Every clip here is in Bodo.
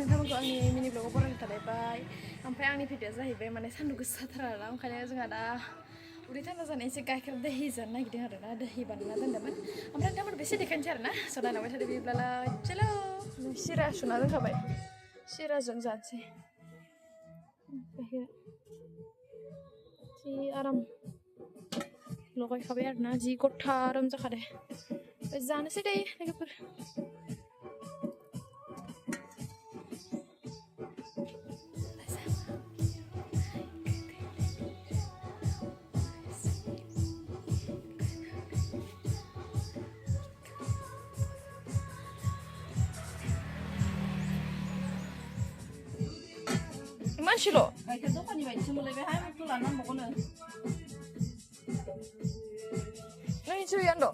नोंथांमोनखौ आंनि मिनि ब्लगाव बरायनो थालायबाय ओमफ्राय आंनि भिडिअआ जाहैबाय माने सान्दुं गोसाथार आरो ओंखायनो जोंहा दा उदै थान्दा जानाय एसे गाइखेर दैहि जानो नागिरदों आरो ना दैहि बानायना दोन्दोंमोन ओमफ्राय नोंथांमोनखौ एसे देखायनोसै आरो ना स' नायलांबाय थादो बिदिब्लालाय चलो सिरा सुना दोनखाबाय सिराजों जानोसै गाइखेर जि आराम लगायखाबाय आरो ना जि गथा आराम जाखादों जानोसै दायो लोगोफोर मानसिल' गाइखेर दखाननि बायदिसो मोनलायबायहाय मथ' लानांबावगोनो नों इन्सुलियान दं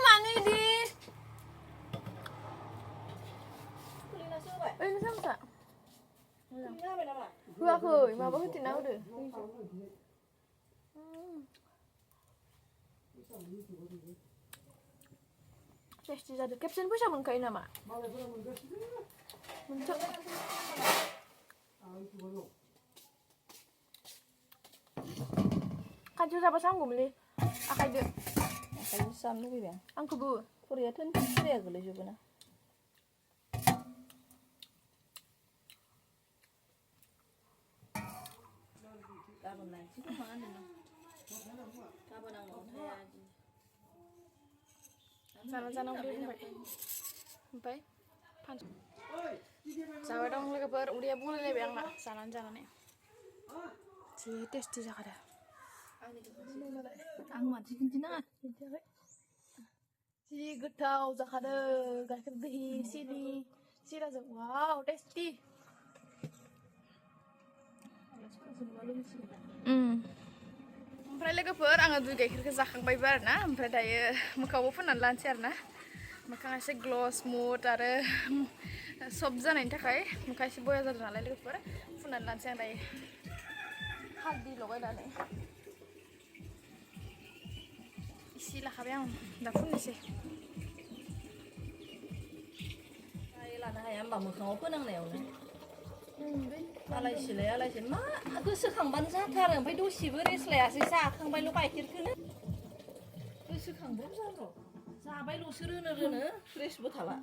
मानो इदि ओरैनो सामसा होआखै माबा होदेरना होदो टेस्टि जादों खेबसेनो फैसा मोनखायो नामा खाथियाव जाबासो हामगौमोनलै आखाइजों जानो लुबैबाय आंखौबो खुरैया थोन खुरैया गोलैजोबो ना गाबोन लायनोसै खोमा गाबोन आंनाव थाया जानांगौ दे बुंबाय ओमफ्राय जाबाय दं लोगोफोर उदैया बुंलायलायबाय आंना जानानै जि टेस्टि जाखादों आं मानसि खिन्थिनाङा जि गोथाव जाखादों गाइखेर दैहि सिराजों वाव टेस्टि ओमफ्राय लोगोफोर आङो दुइ गाइखेरखौ जाखांबायबो आरो ना ओमफ्राय दायो मोखाङावबो फुननानै लानोसै आरो ना मोखाङा एसे ग्ल' स्मुथ आरो सफ्ट जानायनि थाखाय मोखाङा एसे बया जादों नालाय लोगोफोर फुननानै लानोसै आं दायो हालदि लगायनानै इसे लाखाबाय आं दा फुननोसै लानो हाया होमबा मोखाङाव फोनांनायावनो आलायसिलाय मा गोसोखांबानो जाथारो ओमफ्राय दसेबो रेस्ट लायासै जाखांबायल' गाइखेरखौनो गोसोखांबाबो जार' जाबायल'सो रोनो फ्रेसबो थाला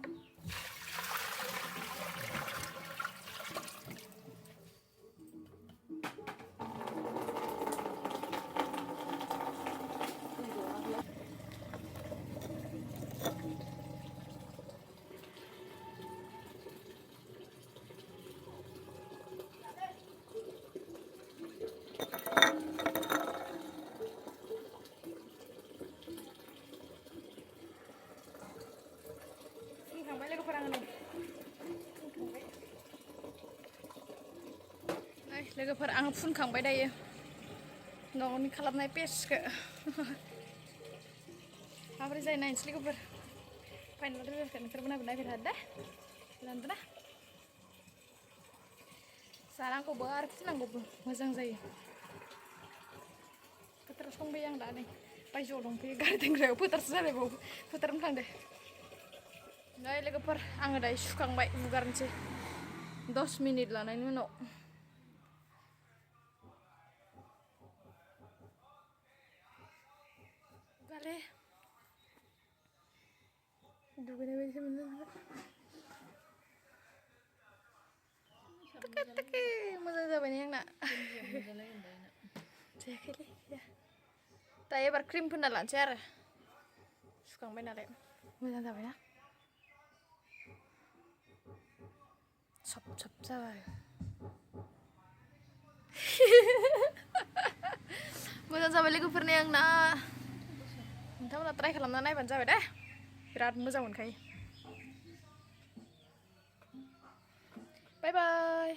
लोगोफोर आं फुनखांबाय दायो न'नि खालामनाय पेस्टखौ माबोरै जायो नायनोसै लोगोफोर फाइनाल रिजाल्टखौ नोंसोरबो नायबाय थादो दे लानदोना जानांगौबो आरो फुननांगौबो मोजां जायो फोथाराव संफैयो आं दा नै बायजोआव दंफैयो गारि दोनग्रायाव फोथारसो जालायबावो फोथारावनो थांदो नै लोगोफोर आङो दायो सुखांबाय हुगारनोसै 10 मिनिट लानायनि उनाव Vale. दुगैनाय बायदिसो मोनदों तके मोजां जाबाय ने आंना जायाखैलै दायो एबार क्रिम फोनना लानोसै आरो सुखांबाय नालाय मोजां जाबायना सब जाबाय मोजां जाबाय लोगोफोरनि आंना नोंथांमोना ट्राइ खालामना नायबानो जाबाय दे बिराद मोजां मोनखायो बाय बाय